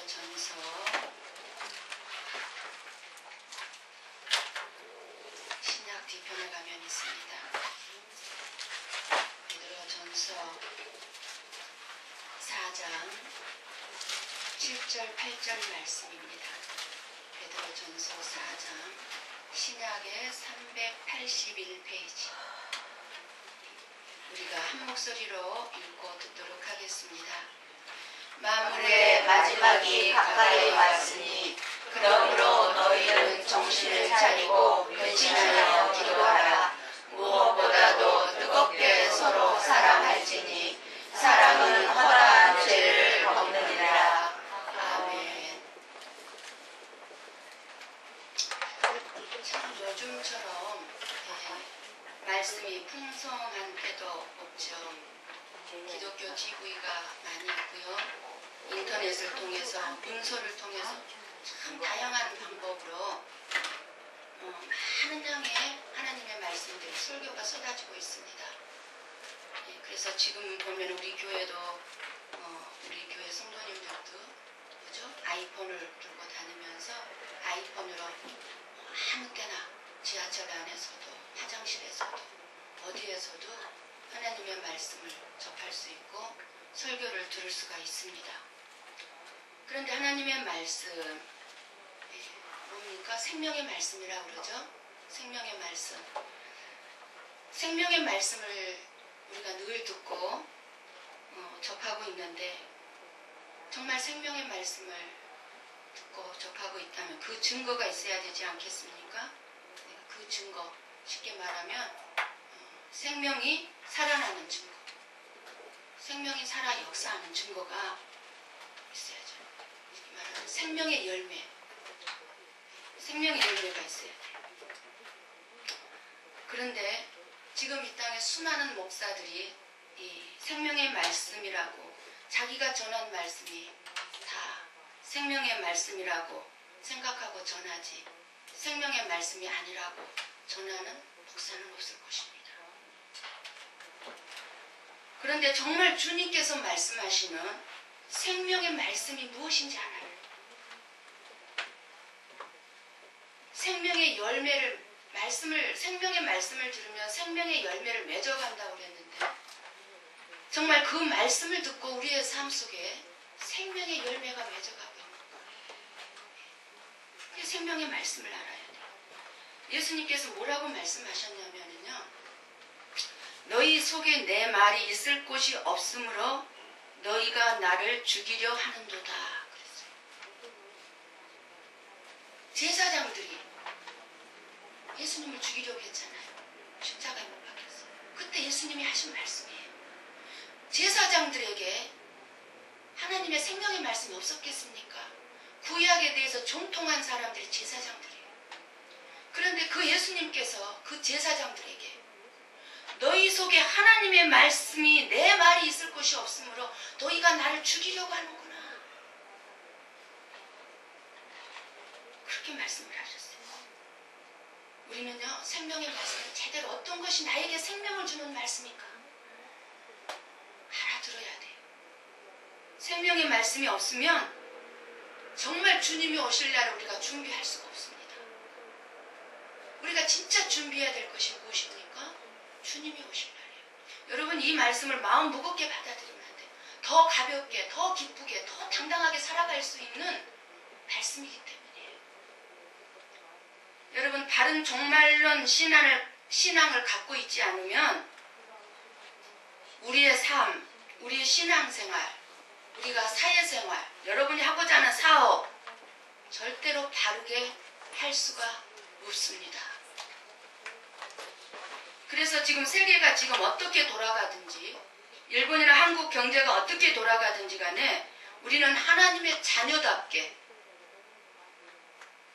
베드로전서 신약 뒤편에 가면 있습니다. 베드로전서 4장 7절 8절 말씀입니다. 베드로전서 4장 신약의 381페이지. 우리가 한 목소리로 읽고 듣도록 하겠습니다. 만물의 마지막이 가까이 왔으니 그러므로 너희는 정신을 차리고 변신하여 기도하라. 무엇보다도 뜨겁게 서로 사랑할지니 사랑은 허다한 죄를 덮느니라. 아멘. 참 요즘처럼 말씀이 풍성한 때도 없죠. 기독교 GV가 많이 있고요. 인터넷을 통해서, 문서를 통해서 참 다양한 방법으로 많은 양의 하나님의 말씀들이 설교가 쏟아지고 있습니다. 그래서 지금 보면 우리 교회도 우리 교회 성도님들도 그죠? 아이폰을 들고 다니면서 아이폰으로 아무 때나 지하철 안에서도 화장실에서도 어디에서도 하나님의 말씀을 접할 수 있고 설교를 들을 수가 있습니다. 그런데 하나님의 말씀 뭡니까? 생명의 말씀이라고 그러죠? 생명의 말씀. 생명의 말씀을 우리가 늘 듣고 접하고 있는데 정말 생명의 말씀을 듣고 접하고 있다면 그 증거가 있어야 되지 않겠습니까? 그 증거, 쉽게 말하면 생명이 살아나는 증거, 생명이 살아 역사하는 증거가 있어야죠. 쉽게 말하면 생명의 열매, 생명의 열매가 있어야 돼요. 그런데 지금 이 땅에 수많은 목사들이 이 생명의 말씀이라고 자기가 전한 말씀이 다 생명의 말씀이라고 생각하고 전하지 생명의 말씀이 아니라고 전하는 목사는 없을 것입니다. 그런데 정말 주님께서 말씀하시는 생명의 말씀이 무엇인지 알아요. 생명의 열매를 생명의 말씀을 들으면 생명의 열매를 맺어간다고 그랬는데 정말 그 말씀을 듣고 우리의 삶 속에 생명의 열매가 맺어가고 있는 거예요. 생명의 말씀을 알아야 돼요. 예수님께서 뭐라고 말씀하셨냐면요. 너희 속에 내 말이 있을 곳이 없으므로 너희가 나를 죽이려 하는도다. 그랬어요. 제사장들이 예수님을 죽이려고 했잖아요. 십자가에 못 박혔어요. 그때 예수님이 하신 말씀이에요. 제사장들에게 하나님의 생명의 말씀이 없었겠습니까? 구약에 대해서 정통한 사람들이 제사장들이에요. 그런데 그 예수님께서 그 제사장들에게 너희 속에 하나님의 말씀이 내 말이 있을 곳이 없으므로 너희가 나를 죽이려고 하는구나. 그렇게 말씀을 하셨어요. 우리는요, 생명의 말씀을 제대로 어떤 것이 나에게 생명을 주는 말씀인가 알아들어야 돼요. 생명의 말씀이 없으면 정말 주님이 오실 날을 우리가 준비할 수가 없습니다. 우리가 진짜 준비해야 될 것이 무엇입니까? 주님이 오실 날이에요. 여러분 이 말씀을 마음 무겁게 받아들이면 안 돼요. 더 가볍게, 더 기쁘게, 더 당당하게 살아갈 수 있는 말씀이기 때문이에요. 여러분 바른 종말론 신앙을 갖고 있지 않으면 우리의 삶, 우리의 신앙생활, 우리가 사회생활, 여러분이 하고자 하는 사업 절대로 바르게 할 수가 없습니다. 그래서 지금 세계가 지금 어떻게 돌아가든지 일본이나 한국 경제가 어떻게 돌아가든지 간에 우리는 하나님의 자녀답게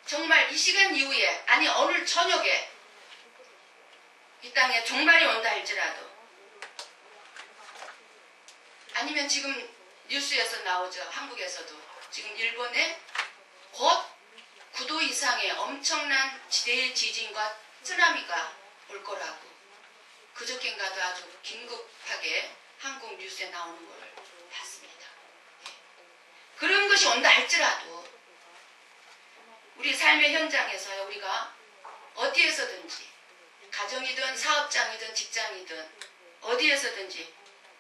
정말 이 시간 이후에 아니 오늘 저녁에 이 땅에 종말이 온다 할지라도 아니면 지금 뉴스에서 나오죠. 한국에서도 지금 일본에 곧 9도 이상의 엄청난 대지진과 쓰나미가 올 거라고 그저께인가도 아주 긴급하게 한국 뉴스에 나오는 걸 봤습니다. 그런 것이 온다 할지라도 우리 삶의 현장에서요, 우리가 어디에서든지 가정이든 사업장이든 직장이든 어디에서든지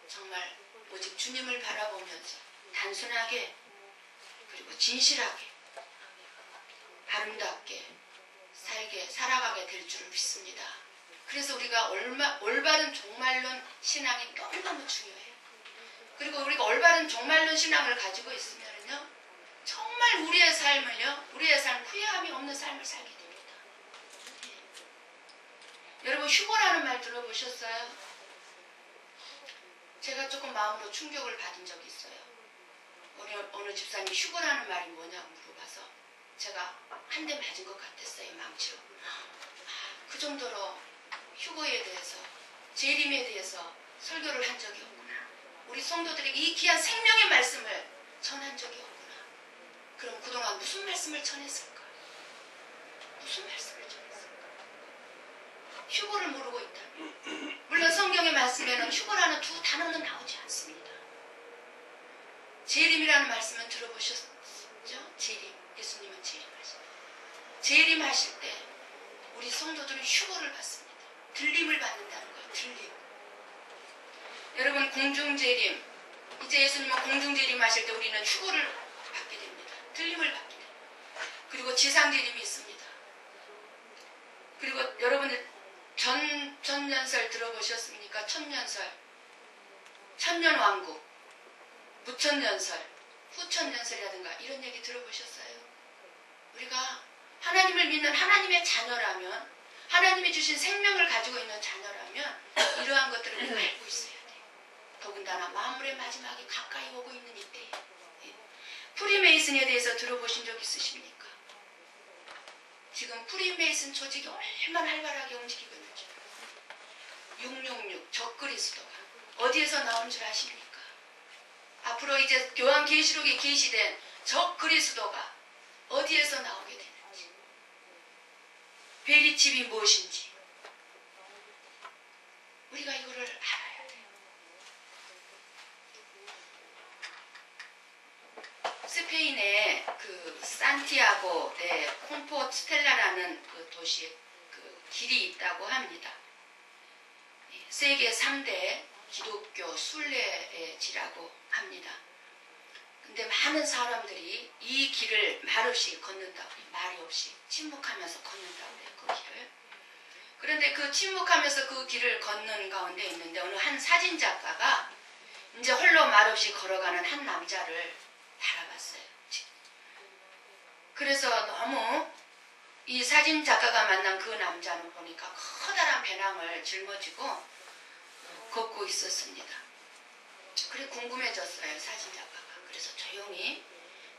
정말 오직 주님을 바라보면서 단순하게 그리고 진실하게 아름답게 살아가게 될 줄을 믿습니다. 그래서 우리가 올바른 종말론 신앙이 너무너무 중요해요. 그리고 우리가 올바른 종말론 신앙을 가지고 있으면요, 정말 우리의 삶 후회함이 없는 삶을 살게 됩니다. 여러분, 휴거라는 말 들어보셨어요? 제가 조금 마음으로 충격을 받은 적이 있어요. 어느 집사님이 휴거라는 말이 뭐냐고 물어봐서 제가 한 대 맞은 것 같았어요, 망치로. 그 정도로 휴거에 대해서, 재림에 대해서 설교를 한 적이 없구나. 우리 성도들에게 이 귀한 생명의 말씀을 전한 적이 없구나. 그럼 그동안 무슨 말씀을 전했을까? 무슨 말씀을 전했을까? 휴거를 모르고 있다. 물론 성경의 말씀에는 휴거라는 두 단어는 나오지 않습니다. 재림이라는 말씀은 들어보셨죠? 재림. 예수님은 재림하십니다. 재림하실 때 우리 성도들은 휴거를 받습니다. 들림을 받는다는 거예요. 들림. 여러분, 공중재림. 이제 예수님은 공중재림하실 때 우리는 휴거를 받게 됩니다. 들림을 받게 됩니다. 그리고 지상재림이 있습니다. 그리고 여러분들 전년설 들어보셨습니까? 천년설, 천년왕국, 무천년설, 후천년설이라든가 이런 얘기 들어보셨어요? 우리가 하나님을 믿는 하나님의 자녀라면, 하나님이 주신 생명을 가지고 있는 자녀라면 이러한 것들을 우리가 알고 있어야 돼요. 더군다나 만물의 마지막이 가까이 오고 있는 이때에. 프리메이슨에 대해서 들어보신 적 있으십니까? 지금 프리메이슨 조직이 얼마나 활발하게 움직이고 있는지. 666 적그리스도가 어디에서 나온 줄 아십니까? 앞으로 이제 요한계시록에 계시된 적그리스도가 어디에서 나오게 되는지, 베리칩이 무엇인지 우리가 이거를 알아야 돼요. 스페인의 그 산티아고의 콤포스텔라라는 그 도시에 그 길이 있다고 합니다. 세계 3대 기독교 순례지라고 합니다. 근데 많은 사람들이 이 길을 말없이 걷는다고, 말이 없이 침묵하면서 걷는다고 해요, 그 길을. 그런데 그 침묵하면서 그 길을 걷는 가운데 있는데 어느 한 사진작가가 이제 홀로 말없이 걸어가는 한 남자를 바라봤어요. 그래서 너무 이 사진작가가 만난 그 남자는 보니까 커다란 배낭을 짊어지고 걷고 있었습니다. 그래 궁금해졌어요, 사진작가가. 그래서 조용히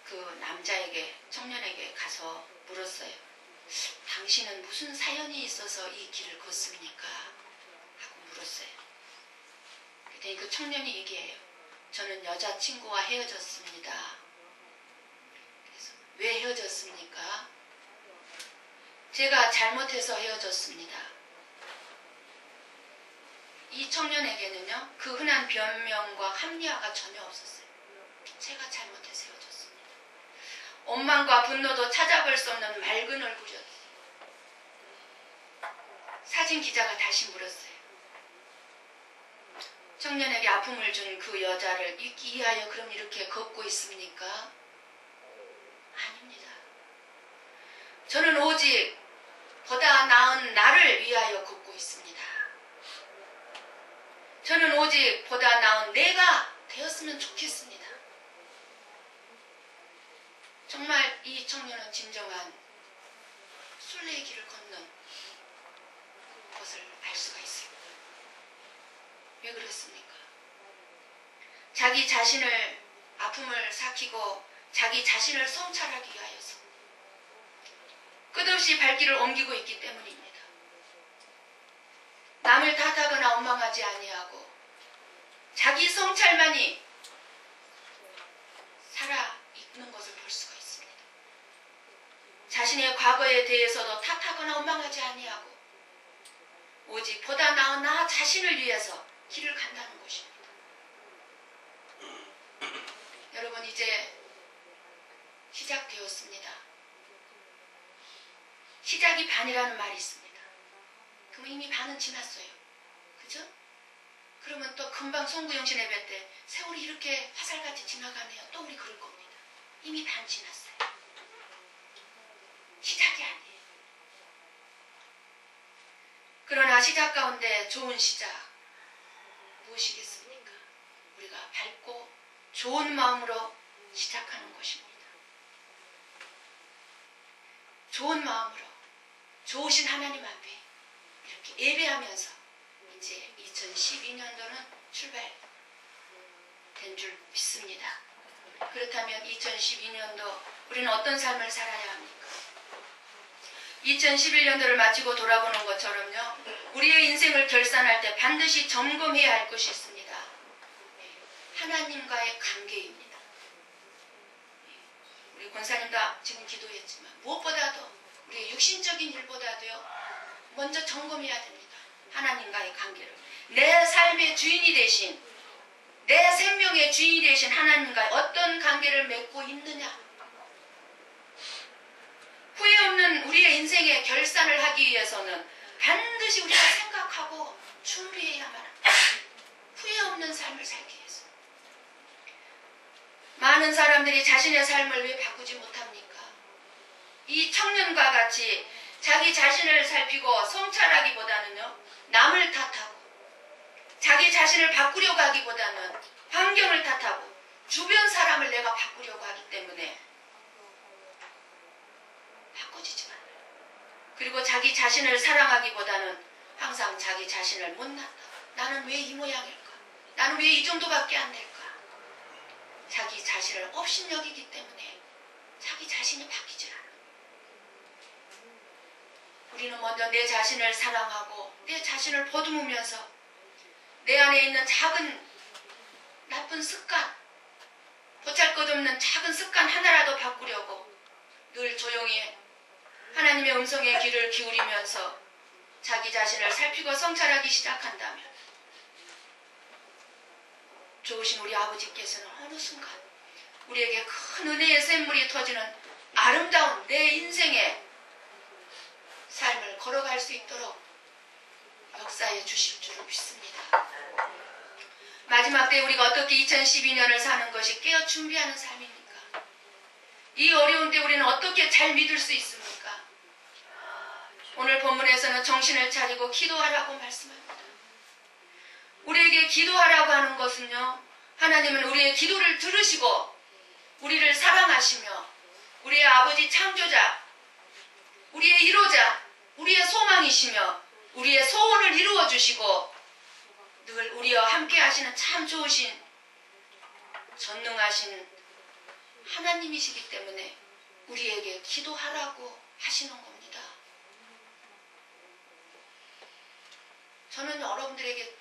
그 남자에게, 청년에게 가서 물었어요. 당신은 무슨 사연이 있어서 이 길을 걷습니까? 하고 물었어요. 그랬더니 그 청년이 얘기해요. 저는 여자친구와 헤어졌습니다. 그래서 왜 헤어졌습니까? 제가 잘못해서 헤어졌습니다. 이 청년에게는요, 그 흔한 변명과 합리화가 전혀 없었어요. 제가 잘못해서 헤어졌습니다. 원망과 분노도 찾아볼 수 없는 맑은 얼굴이었어요. 사진 기자가 다시 물었어요. 청년에게 아픔을 준 그 여자를 잊기 위하여 그럼 이렇게 걷고 있습니까? 아닙니다. 저는 오직 보다 나은 나를 위하여 걷고 있습니다. 저는 오직 보다 나은 내가 되었으면 좋겠습니다. 정말 이 청년은 진정한 순례의 길을 걷는 것을 알 수가 있습니다. 왜 그렇습니까? 자기 자신을 아픔을 삭히고 자기 자신을 성찰하기 위하여서 끝없이 발길을 옮기고 있기 때문입니다. 남을 탓하거나 원망하지 아니하고 자기 성찰만이 살아있는 것을 볼 수가 있습니다. 자신의 과거에 대해서도 탓하거나 원망하지 아니하고 오직 보다 나은 나 자신을 위해서 길을 간다는 것입니다. 여러분, 이제 시작되었습니다. 시작이 반이라는 말이 있습니다. 그럼 이미 반은 지났어요. 그죠? 그러면 또 금방 송구영신 예배 때 세월이 이렇게 화살같이 지나가네요. 또 우리 그럴 겁니다. 이미 반 지났어요. 시작이 아니에요. 그러나 시작 가운데 좋은 시작 무엇이겠습니까? 우리가 밝고 좋은 마음으로 시작하는 것입니다. 좋은 마음으로 좋으신 하나님 앞에 이렇게 예배하면서 이제 2012년도는 출발된 줄 믿습니다. 그렇다면 2012년도 우리는 어떤 삶을 살아야 합니까? 2011년도를 마치고 돌아보는 것처럼요. 우리의 인생을 결산할 때 반드시 점검해야 할 것이 있습니다. 하나님과의 관계입니다. 우리 권사님도 지금 기도했지만 무엇보다도 우리의 육신적인 일보다도요. 먼저 점검해야 됩니다. 하나님과의 관계를. 내 삶의 주인이 되신 내 생명의 주인이 되신 하나님과 어떤 관계를 맺고 있느냐. 후회 없는 우리의 인생의 결산을 하기 위해서는 반드시 우리가 생각하고 준비해야만 합니다. 후회 없는 삶을 살기 위해서. 많은 사람들이 자신의 삶을 왜 바꾸지 못합니까? 이 청년과 같이 자기 자신을 살피고 성찰하기보다는요. 남을 탓하고 자기 자신을 바꾸려고 하기보다는 환경을 탓하고 주변 사람을 내가 바꾸려고 하기 때문에 바꿔지지 않아요. 그리고 자기 자신을 사랑하기보다는 항상 자기 자신을 못났다. 나는 왜 이 모양일까? 나는 왜 이 정도밖에 안 될까? 자기 자신을 업신여기기 때문에 자기 자신이 바뀌질 않아. 우리는 먼저 내 자신을 사랑하고 내 자신을 보듬으면서 내 안에 있는 작은 나쁜 습관, 보잘것없는 작은 습관 하나라도 바꾸려고 늘 조용히 하나님의 음성의 귀를 기울이면서 자기 자신을 살피고 성찰하기 시작한다면 좋으신 우리 아버지께서는 어느 순간 우리에게 큰 은혜의 샘물이 터지는 아름다운 내 인생의 삶을 걸어갈 수 있도록 역사해 주실 줄을 믿습니다. 마지막 때 우리가 어떻게 2012년을 사는 것이 깨어 준비하는 삶입니까? 이 어려운 때 우리는 어떻게 잘 믿을 수 있습니까? 오늘 본문에서는 정신을 차리고 기도하라고 말씀합니다. 우리에게 기도하라고 하는 것은요. 하나님은 우리의 기도를 들으시고 우리를 사랑하시며 우리의 아버지 창조자, 우리의 이루자, 우리의 소망이시며 우리의 소원을 이루어 주시고 늘 우리와 함께 하시는 참 좋으신 전능하신 하나님이시기 때문에 우리에게 기도하라고 하시는 겁니다. 저는 여러분들에게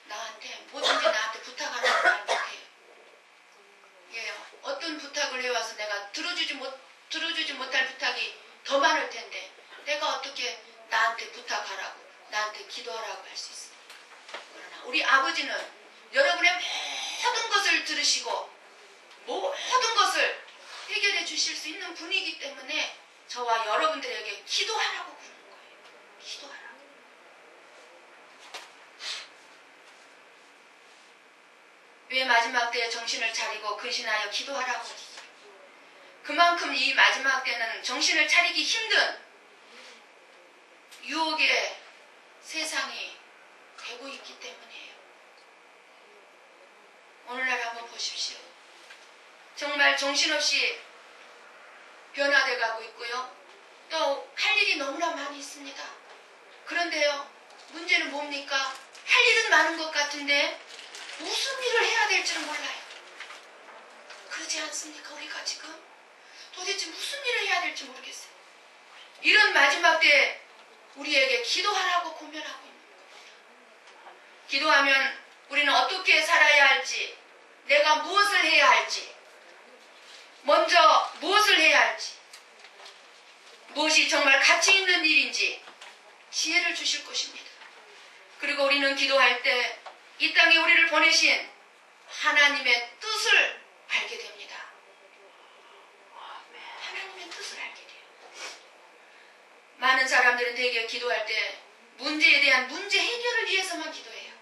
뭐든지 나한테 부탁하라고 말 못해요. 예, 어떤 부탁을 해와서 내가 들어주지 못할 부탁이 더 많을 텐데 내가 어떻게 나한테 부탁하라고 나한테 기도하라고 할 수 있습니까? 그러나 우리 아버지는 여러분의 모든 것을 들으시고 모든 것을 해결해 주실 수 있는 분이기 때문에 저와 여러분들에게 기도하라고 부르는 거예요. 기도하라고. 왜 마지막 때에 정신을 차리고 근신하여 기도하라고 했어요? 그만큼 이 마지막 때는 정신을 차리기 힘든 유혹의 세상이 되고 있기 때문이에요. 오늘날 한번 보십시오. 정말 정신없이 변화돼 가고 있고요. 또 할 일이 너무나 많이 있습니다. 그런데요. 문제는 뭡니까? 할 일은 많은 것 같은데 무슨 일을 해야 될지는 몰라요. 그러지 않습니까? 우리가 지금 도대체 무슨 일을 해야 될지 모르겠어요. 이런 마지막 때 우리에게 기도하라고 고면하고 있는 겁니다. 기도하면 우리는 어떻게 살아야 할지, 내가 무엇을 해야 할지, 먼저 무엇을 해야 할지, 무엇이 정말 가치 있는 일인지 지혜를 주실 것입니다. 그리고 우리는 기도할 때 이 땅에 우리를 보내신 하나님의 뜻을 알게 됩니다. 많은 사람들은 되게 기도할 때 문제에 대한 문제 해결을 위해서만 기도해요.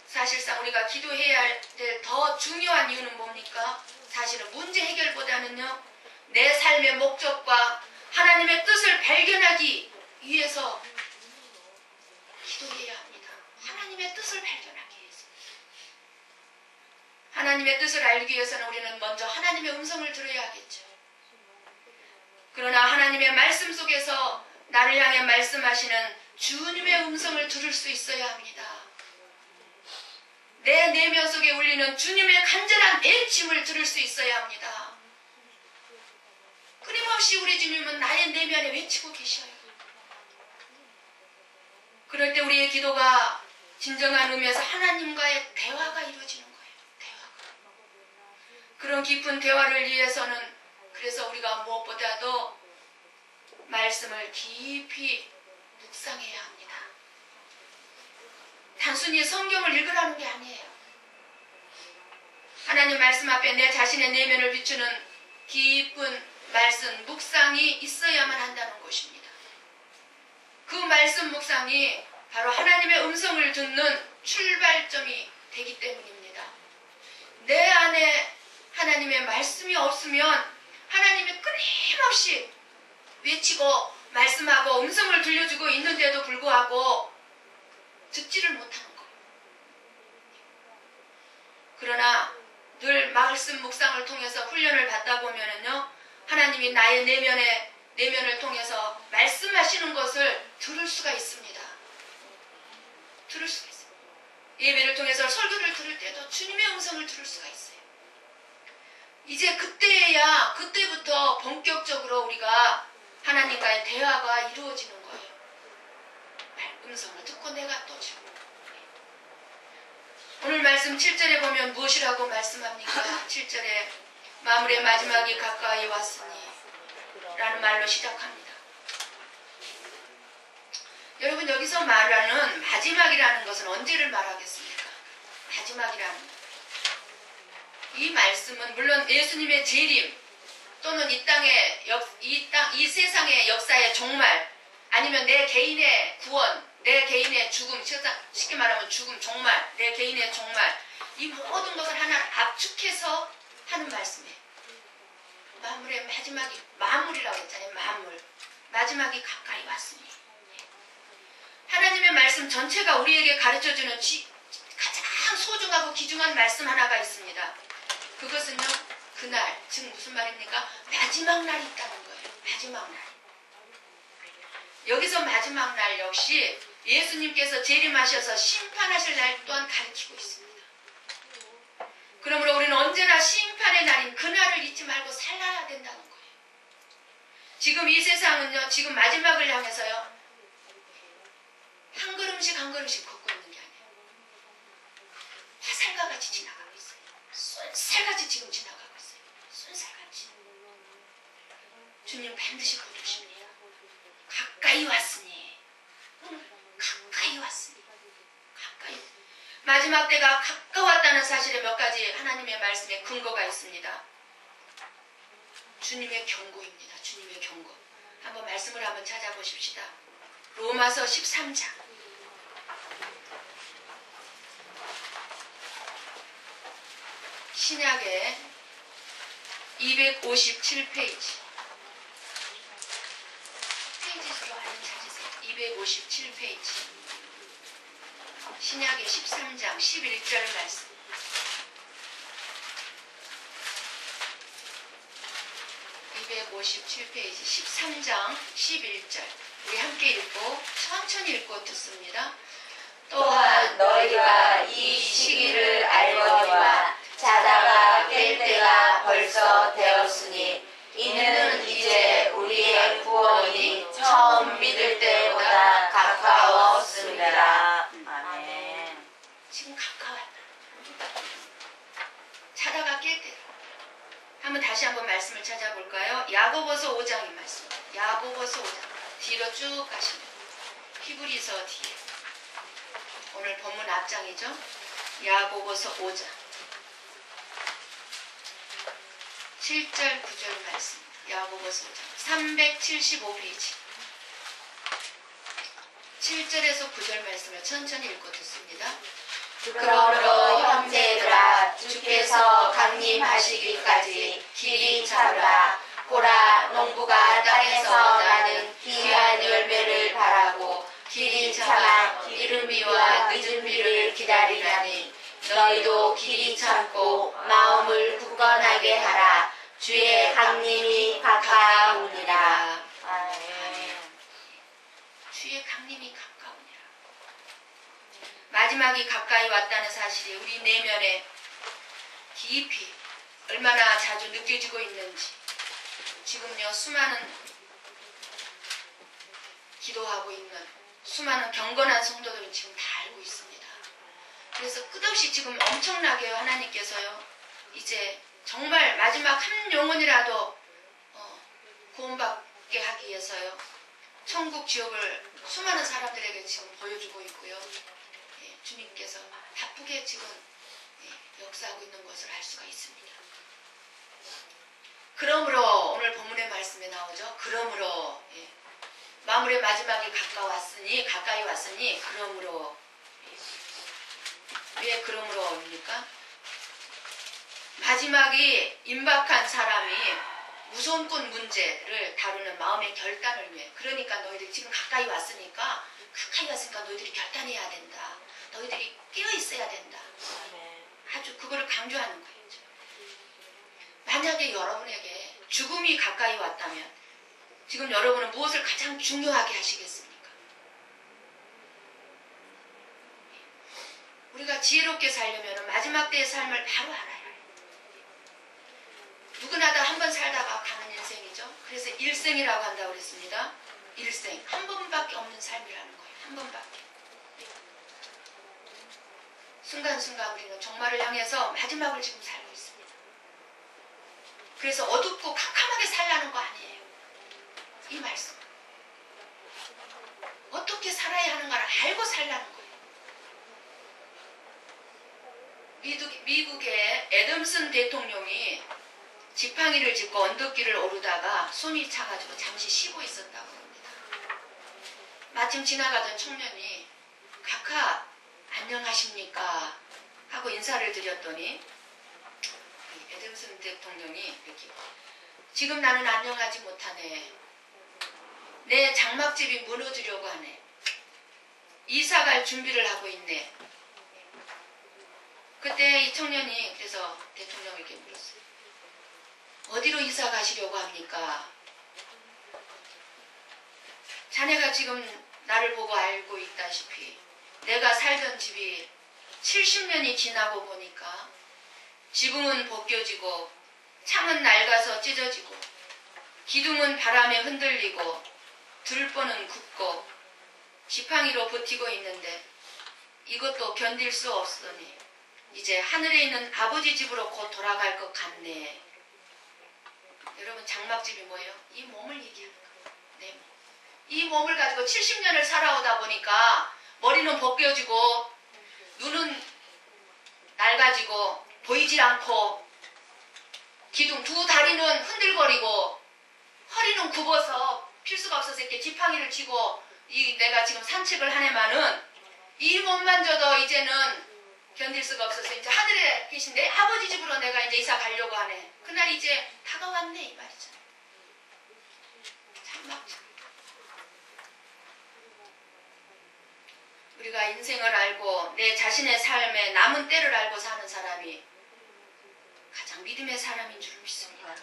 사실상 우리가 기도해야 될 더 중요한 이유는 뭡니까? 사실은 문제 해결보다는요, 내 삶의 목적과 하나님의 뜻을 발견하기 위해서 기도해야 합니다. 하나님의 뜻을 발견하기 위해서. 하나님의 뜻을 알기 위해서는 우리는 먼저 하나님의 음성을 들어야 하겠죠. 그러나 하나님의 말씀 속에서 나를 향해 말씀하시는 주님의 음성을 들을 수 있어야 합니다. 내 내면 속에 울리는 주님의 간절한 애침을 들을 수 있어야 합니다. 끊임없이 우리 주님은 나의 내면에 외치고 계셔요. 그럴 때 우리의 기도가 진정한 의미에서 하나님과의 대화가 이루어지는 거예요. 대화가. 그런 깊은 대화를 위해서는 그래서 우리가 무엇보다도 말씀을 깊이 묵상해야 합니다. 단순히 성경을 읽으라는 게 아니에요. 하나님 말씀 앞에 내 자신의 내면을 비추는 깊은 말씀 묵상이 있어야만 한다는 것입니다. 그 말씀 묵상이 바로 하나님의 음성을 듣는 출발점이 되기 때문입니다. 내 안에 하나님의 말씀이 없으면 하나님이 끊임없이 외치고 말씀하고 음성을 들려주고 있는데도 불구하고 듣지를 못하는 거예요. 그러나 늘 말씀 묵상을 통해서 훈련을 받다 보면은요, 하나님이 나의 내면을 통해서 말씀하시는 것을 들을 수가 있습니다. 들을 수가 있어요. 예배를 통해서 설교를 들을 때도 주님의 음성을 들을 수가 있어요. 이제 그때부터 본격적으로 우리가 하나님과의 대화가 이루어지는 거예요. 음성을 듣고 내가 또 주고. 오늘 말씀 7절에 보면 무엇이라고 말씀합니까? 7절에 만물의 마지막이 가까이 왔으니 라는 말로 시작합니다. 여러분, 여기서 말하는 마지막이라는 것은 언제를 말하겠습니까? 마지막이라는 것. 이 말씀은 물론 예수님의 재림 또는 이 세상의 역사의 종말, 아니면 내 개인의 구원, 내 개인의 죽음, 쉽게 말하면 죽음, 종말, 내 개인의 종말, 이 모든 것을 하나 압축해서 하는 말씀이에요. 만물의 마지막이, 만물이라고 했잖아요. 만물. 마지막이 가까이 왔으니. 하나님의 말씀 전체가 우리에게 가르쳐주는 가장 소중하고 귀중한 말씀 하나가 있습니다. 그것은요, 그날, 즉 무슨 말입니까? 마지막 날이 있다는 거예요. 마지막 날. 여기서 마지막 날 역시 예수님께서 재림하셔서 심판하실 날 또한 가르치고 있습니다. 그러므로 우리는 언제나 심판의 날인 그날을 잊지 말고 살아야 된다는 거예요. 지금 이 세상은요, 지금 마지막을 향해서요, 한 걸음씩 한 걸음씩 걷고 있는 게 아니에요. 화살과 같이 지나가고 있어요. 쏜살같이 지금 지나가고 있어요. 쏜살같이. 주님 반드시 거두십니다. 가까이 왔으니. 가까이 왔으니. 가까이. 마지막 때가 가까웠다는 사실에 몇 가지 하나님의 말씀에 근거가 있습니다. 주님의 경고입니다. 주님의 경고. 한번 말씀을 한번 찾아보십시다. 로마서 13장. 신약의 257페이지. 페이지수로 알면 찾으세요. 257페이지. 신약의 13장 11절 말씀. (257페이지) 13장 11절. 우리 함께 읽고 천천히 읽고 듣습니다. 또한 너희가 이 시기를 알거니와 자다가 깰 때가 벌써 되었으니 이는 이제 우리의 구원이 처음 믿을 때보다 가까웠습니다. 아멘. 지금 가까웠다. 자다가 깰 때. 다시 한번 말씀을 찾아볼까요? 야고보서 5장의 말씀. 야고보서 5장. 뒤로 쭉 가시면 히브리서 뒤에. 오늘 본문 앞장이죠. 야고보서 5장. 7절 9절 말씀 야고보서 375페이지 7절에서 9절 말씀을 천천히 읽고 듣습니다. 그러므로 형제들아 주께서 강림하시기까지 길이 참으라. 보라 농부가 땅에서 나는 귀한 열매를 바라고 길이 참아 이른 비와 늦은 비를 기다리나니 너희도 길이 참고 마음을 굳건하게 하라. 주의 강림이 가까우니라. 아멘. 주의 강림이 가까우니라. 마지막이 가까이 왔다는 사실이 우리 내면에 깊이 얼마나 자주 느껴지고 있는지 지금요 수많은 기도하고 있는 수많은 경건한 성도들은 지금 다 알고 있습니다. 그래서 끝없이 지금 엄청나게요 하나님께서요 이제 정말 마지막 한 영혼이라도 구원받게 하기 위해서요 천국 지옥을 수많은 사람들에게 지금 보여주고 있고요. 예, 주님께서 바쁘게 지금 역사하고 있는 것을 알 수가 있습니다. 그러므로 오늘 본문의 말씀에 나오죠. 그러므로 마무리의 마지막이 가까이 왔으니 그러므로 왜 그러므로입니까? 마지막이 임박한 사람이 무손권 문제를 다루는 마음의 결단을 위해 그러니까 너희들이 지금 가까이 왔으니까 너희들이 결단해야 된다. 너희들이 깨어있어야 된다. 아주 그거를 강조하는 거예요. 만약에 여러분에게 죽음이 가까이 왔다면 지금 여러분은 무엇을 가장 중요하게 하시겠습니까? 우리가 지혜롭게 살려면 마지막 때의 삶을 바로 알아야 해요. 누구나 다 한 번 살다가 가는 인생이죠. 그래서 일생이라고 한다고 그랬습니다. 일생. 한 번밖에 없는 삶이라는 거예요. 한 번밖에. 순간순간 우리는 종말을 향해서 마지막을 지금 살고 있습니다. 그래서 어둡고 캄캄하게 살라는 거 아니에요. 이 말씀. 어떻게 살아야 하는가를 알고 살라는 거예요. 미국의 애덤슨 대통령이 지팡이를 짚고 언덕길을 오르다가 숨이 차가지고 잠시 쉬고 있었다고 합니다. 마침 지나가던 청년이 각하 안녕하십니까 하고 인사를 드렸더니 애덤슨 대통령이 이렇게 지금 나는 안녕하지 못하네. 내 장막집이 무너지려고 하네. 이사갈 준비를 하고 있네. 그때 이 청년이 그래서 대통령에게 물었어요. 어디로 이사 가시려고 합니까? 자네가 지금 나를 보고 알고 있다시피 내가 살던 집이 70년이 지나고 보니까 지붕은 벗겨지고 창은 낡아서 찢어지고 기둥은 바람에 흔들리고 들보는 굽고 지팡이로 버티고 있는데 이것도 견딜 수 없으니 이제 하늘에 있는 아버지 집으로 곧 돌아갈 것 같네. 여러분 장막집이 뭐예요? 이 몸을 얘기하는 거예요. 내 몸. 이 몸을 가지고 70년을 살아오다 보니까 머리는 벗겨지고 눈은 낡아지고 보이지 않고 기둥 두 다리는 흔들거리고 허리는 굽어서 필수가 없어서 이렇게 지팡이를 쥐고 내가 지금 산책을 하네만은 이 몸만져도 이제는 견딜 수가 없어서 이제 하늘에 계신 내 아버지 집으로 내가 이제 이사 가려고 하네. 그날 이제 다가왔네 이 말이잖아요. 장막집. 우리가 인생을 알고 내 자신의 삶의 남은 때를 알고 사는 사람이 가장 믿음의 사람인 줄 믿습니다.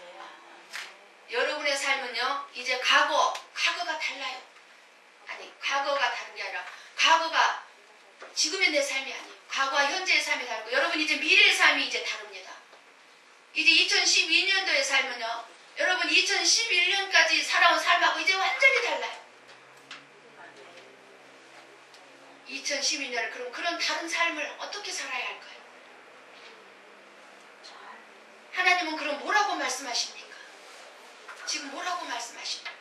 여러분의 삶은요 이제 과거가 달라요. 아니 과거가 다른 게 아니라 과거가 지금의 내 삶이 아니에요. 과거와 현재의 삶이 다르고 여러분 이제 미래의 삶이 이제 다릅니다. 이제 2012년도의 삶은요 여러분 2011년까지 살아온 삶하고 이제 완전히 달라요. 2012년을 그런 다른 삶을 어떻게 살아야 할까요? 하나님은 그럼 뭐라고 말씀하십니까? 지금 뭐라고 말씀하십니까?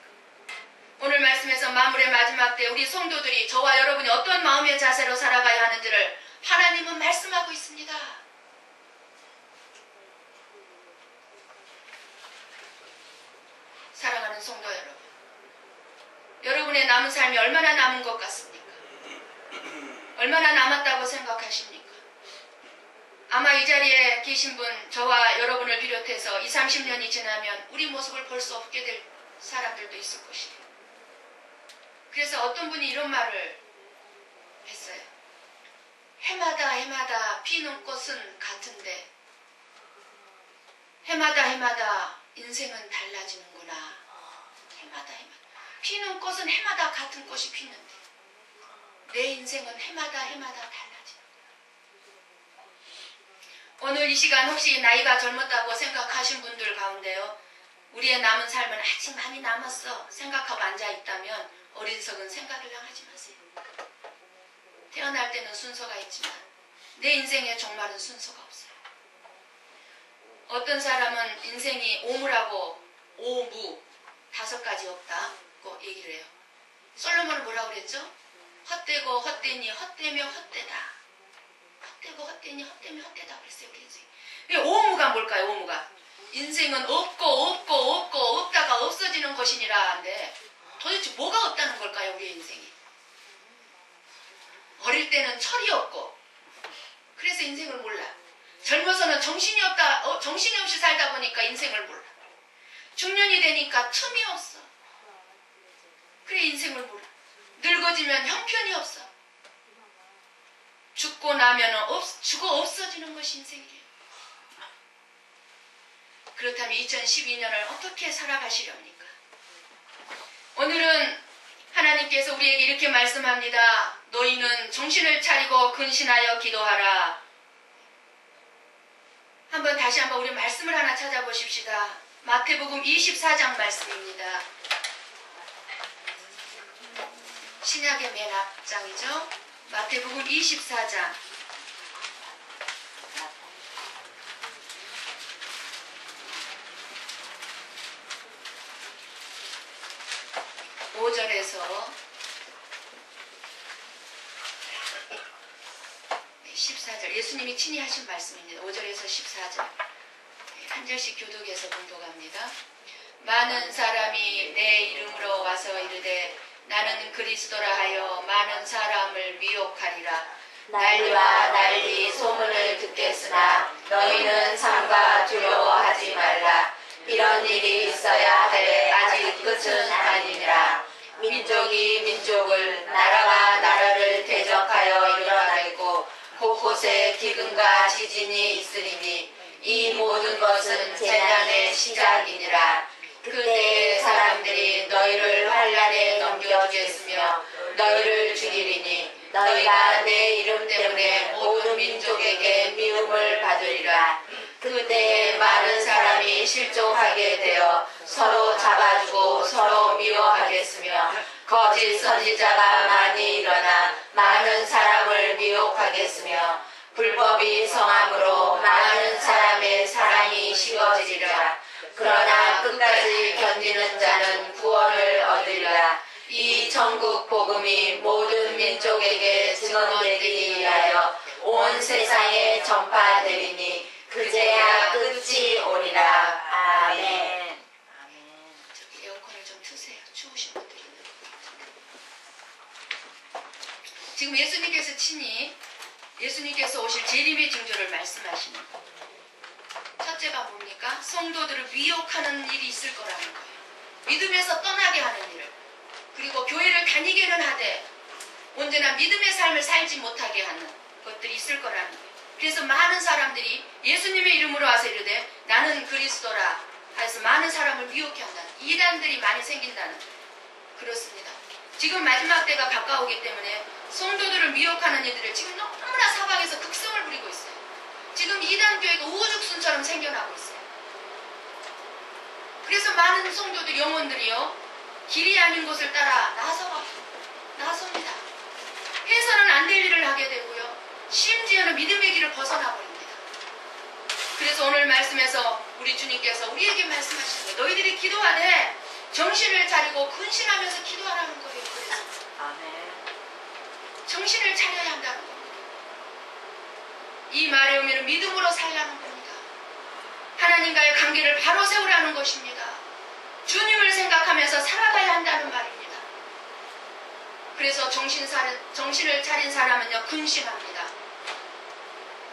오늘 말씀에서 마무리의 마지막 때 우리 성도들이 저와 여러분이 어떤 마음의 자세로 살아가야 하는지를 하나님은 말씀하고 있습니다. 사랑하는 성도 여러분, 여러분의 남은 삶이 얼마나 남은 것 같습니까? 얼마나 남았다고 생각하십니까? 아마 이 자리에 계신 분, 저와 여러분을 비롯해서 20, 30년이 지나면 우리 모습을 볼 수 없게 될 사람들도 있을 것이에요. 그래서 어떤 분이 이런 말을 했어요. 해마다 피는 꽃은 같은데 해마다 인생은 달라지는구나. 해마다 피는 꽃은 해마다 같은 꽃이 피는데 내 인생은 해마다 달라지는구나. 오늘 이 시간 혹시 나이가 젊었다고 생각하신 분들 가운데요, 우리의 남은 삶은 아직 많이 남았어 생각하고 앉아있다면 어리석은 생각을 하지 마세요. 태어날 때는 순서가 있지만 내 인생의 종말은 순서가 없어요. 어떤 사람은 인생이 오무라고 오무 5가지 없다고 얘기를 해요. 솔로몬은 뭐라고 그랬죠? 헛되고 헛되니 헛되며 헛되다. 헛되고 헛되니 헛되며 헛되다 그랬어요. 우리 인생. 오무가 뭘까요? 오무가 인생은 없고 없다가 없어지는 것이니라 하는데 도대체 뭐가 없다는 걸까요? 우리의 인생이. 어릴 때는 철이 없고 그래서 인생을 몰라. 젊어서는 정신이 없이 살다 보니까 인생을 몰라. 중년이 되니까 틈이 없어. 그래 인생을 몰라. 늙어지면 형편이 없어. 죽고 나면 죽어 없어지는 것이 인생이래요. 그렇다면 2012년을 어떻게 살아가시렵니까? 오늘은 하나님께서 우리에게 이렇게 말씀합니다. 너희는 정신을 차리고 근신하여 기도하라. 다시 한번 우리 말씀을 하나 찾아보십시다. 마태복음 24장 말씀입니다. 신약의 맨 앞장이죠. 마태복음 24장 5절에서 14절, 예수님이 친히 하신 말씀입니다. 5절에서 14절 한 절씩 교독해서 봉독합니다. 많은 사람이 내 이름으로 와서 이르되 나는 그리스도라 하여 많은 사람을 미혹하리라. 난리와 난리 소문을 듣겠으나 너희는 삼가 두려워하지 말라. 이런 일이 있어야 할 아직 끝은 아니니라. 민족이 민족을, 나라가 나라를 대적하여 일어나겠고 곳곳에 기근과 지진이 있으리니 이 모든 것은 재난의 시작이니라. 그때에 사람들이 너희를 환난에 넘겨주겠으며 너희를 죽이리니 너희가 내 이름 때문에 모든 민족에게 미움을 받으리라. 그때에 많은 사람이 실족하게 되어 서로 잡아주고 서로 미워하겠으며 거짓 선지자가 많이 일어나 많은 사람을 미혹하겠으며 불법이 성함으로 많은 사람의 사랑이 식어지리라. 그러나 끝까지 견디는 자는 구원을 얻으리라. 이 전국 복음이 모든 민족에게 증언되기 위하여 온 세상에 전파되리니 그제야 끝이 오리라. 아멘. 에어컨을 좀 트세요. 추우신 분들은. 지금 예수님께서 친히 예수님께서 오실 재림의 징조를 말씀하시는 거예요. 첫째가 뭡니까? 성도들을 미혹하는 일이 있을 거라는 거예요. 믿음에서 떠나게 하는 일. 그리고 교회를 다니게는 하되 언제나 믿음의 삶을 살지 못하게 하는 것들이 있을 거라는 거예요. 그래서 많은 사람들이 예수님의 이름으로 와서 이르되 나는 그리스도라 해서 많은 사람을 미혹해 한다는, 이단들이 많이 생긴다는 거예요. 그렇습니다. 지금 마지막 때가 가까우기 때문에 성도들을 미혹하는 이들을 지금 너무나 사방에서 극성을 부리고 있어요. 지금 이단교회가 우후죽순처럼 생겨나고 있어요. 그래서 많은 성도들, 영혼들이요, 길이 아닌 곳을 따라 나섭니다. 해서는 안 될 일을 하게 되고요, 심지어는 믿음의 길을 벗어나 버립니다. 그래서 오늘 말씀에서 우리 주님께서 우리에게 말씀하시는 거예요. 너희들이 기도하되 정신을 차리고 근신하면서 기도하라는 거예요. 그래서 아멘. 정신을 차려야 한다는 겁니다. 이 말의 의미는 믿음으로 살라는 겁니다. 하나님과의 관계를 바로 세우라는 것입니다. 주님을 생각하며 안에서 살아가야 한다는 말입니다. 그래서 정신을 차린 사람은요, 근신합니다.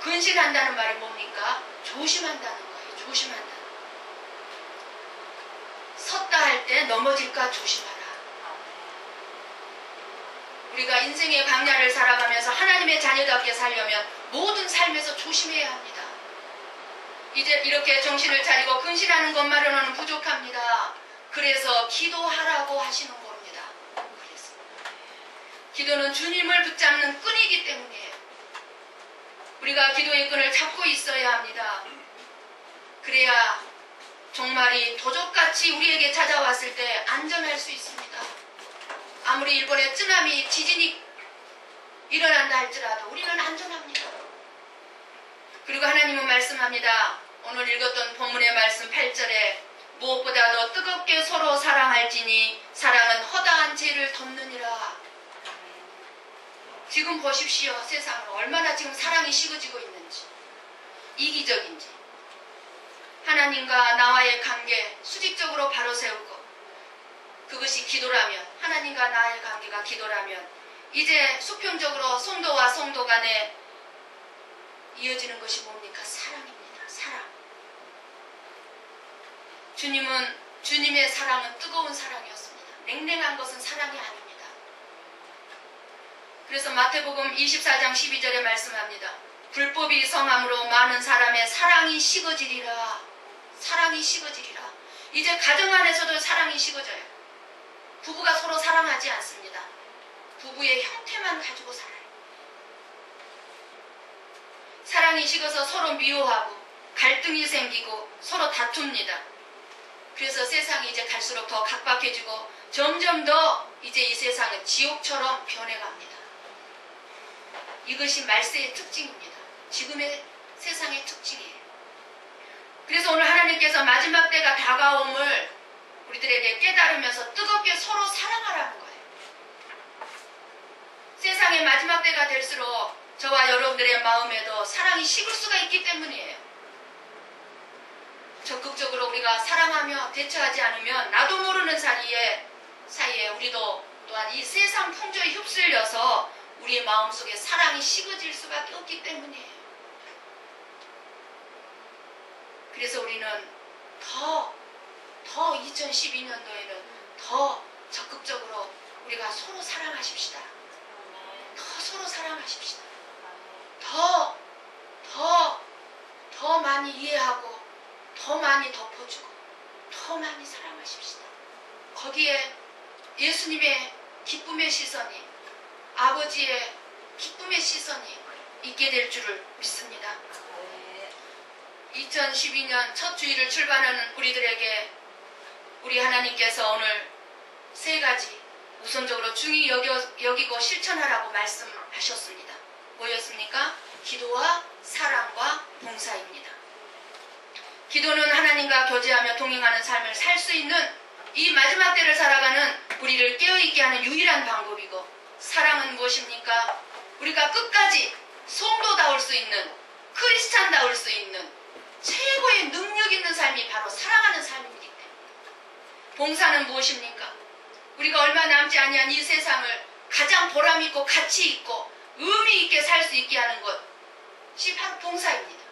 근신한다는 말이 뭡니까? 조심한다는 거예요. 조심한다. 섰다 할 때 넘어질까 조심하라. 우리가 인생의 광야를 살아가면서 하나님의 자녀답게 살려면 모든 삶에서 조심해야 합니다. 이제 이렇게 정신을 차리고 근신하는 것만으로는 부족합니다. 그래서 기도하라고 하시는 겁니다. 그래서 기도는 주님을 붙잡는 끈이기 때문이에요. 우리가 기도의 끈을 잡고 있어야 합니다. 그래야 종말이 도적같이 우리에게 찾아왔을 때 안전할 수 있습니다. 아무리 일본에 쓰나미, 지진이 일어난다 할지라도 우리는 안전합니다. 그리고 하나님은 말씀합니다. 오늘 읽었던 본문의 말씀 8절에 무엇보다도 뜨겁게 서로 사랑할지니 사랑은 허다한 죄를 덮느니라. 지금 보십시오. 세상은 얼마나 지금 사랑이 식어지고 있는지, 이기적인지. 하나님과 나와의 관계 수직적으로 바로 세우고, 그것이 기도라면, 하나님과 나의 관계가 기도라면 이제 수평적으로 성도와 성도 간에 이어지는 것이 뭡니까? 사랑입니다. 사랑. 주님의 사랑은 뜨거운 사랑이었습니다. 냉랭한 것은 사랑이 아닙니다. 그래서 마태복음 24장 12절에 말씀합니다. 불법이 성함으로 많은 사람의 사랑이 식어지리라. 사랑이 식어지리라. 이제 가정 안에서도 사랑이 식어져요. 부부가 서로 사랑하지 않습니다. 부부의 형태만 가지고 살아요. 사랑이 식어서 서로 미워하고 갈등이 생기고 서로 다툽니다. 그래서 세상이 이제 갈수록 더 각박해지고 점점 더 이제 이 세상은 지옥처럼 변해갑니다. 이것이 말세의 특징입니다. 지금의 세상의 특징이에요. 그래서 오늘 하나님께서 마지막 때가 다가옴을 우리들에게 깨달으면서 뜨겁게 서로 사랑하라는 거예요. 세상의 마지막 때가 될수록 저와 여러분들의 마음에도 사랑이 식을 수가 있기 때문이에요. 적극적으로 우리가 사랑하며 대처하지 않으면 나도 모르는 사이에 우리도 또한 이 세상 풍조에 휩쓸려서 우리의 마음속에 사랑이 식어질 수밖에 없기 때문이에요. 그래서 우리는 더 2012년도에는 더 적극적으로 우리가 서로 사랑하십시다. 더 서로 사랑하십시다. 더 많이 이해하고 더 많이 덮어주고 더 많이 사랑하십시다. 거기에 예수님의 기쁨의 시선이, 아버지의 기쁨의 시선이 있게 될 줄을 믿습니다. 2012년 첫 주일을 출발하는 우리들에게 우리 하나님께서 오늘 세 가지 우선적으로 중히 여기고 실천하라고 말씀하셨습니다. 뭐였습니까? 기도와 사랑과 봉사입니다. 기도는 하나님과 교제하며 동행하는 삶을 살 수 있는 이 마지막 때를 살아가는 우리를 깨어있게 하는 유일한 방법이고, 사랑은 무엇입니까? 우리가 끝까지 성도다울 수 있는, 크리스찬다울 수 있는 최고의 능력 있는 삶이 바로 사랑하는 삶이기 때문에. 봉사는 무엇입니까? 우리가 얼마 남지 아니한 이 세상을 가장 보람있고 가치있고 의미있게 살 수 있게 하는 것이 바로 봉사입니다.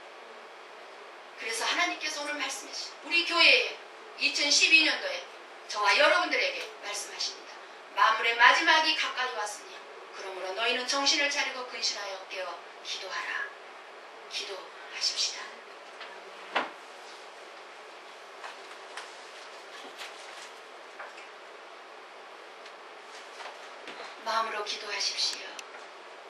그래서 하나님께서 오늘 말씀하시죠. 우리 교회에 2012년도에 저와 여러분들에게 말씀하십니다. 만물의 마지막이 가까이 왔으니 그러므로 너희는 정신을 차리고 근신하여 깨어 기도하라. 기도하십시다. 마음으로 기도하십시오.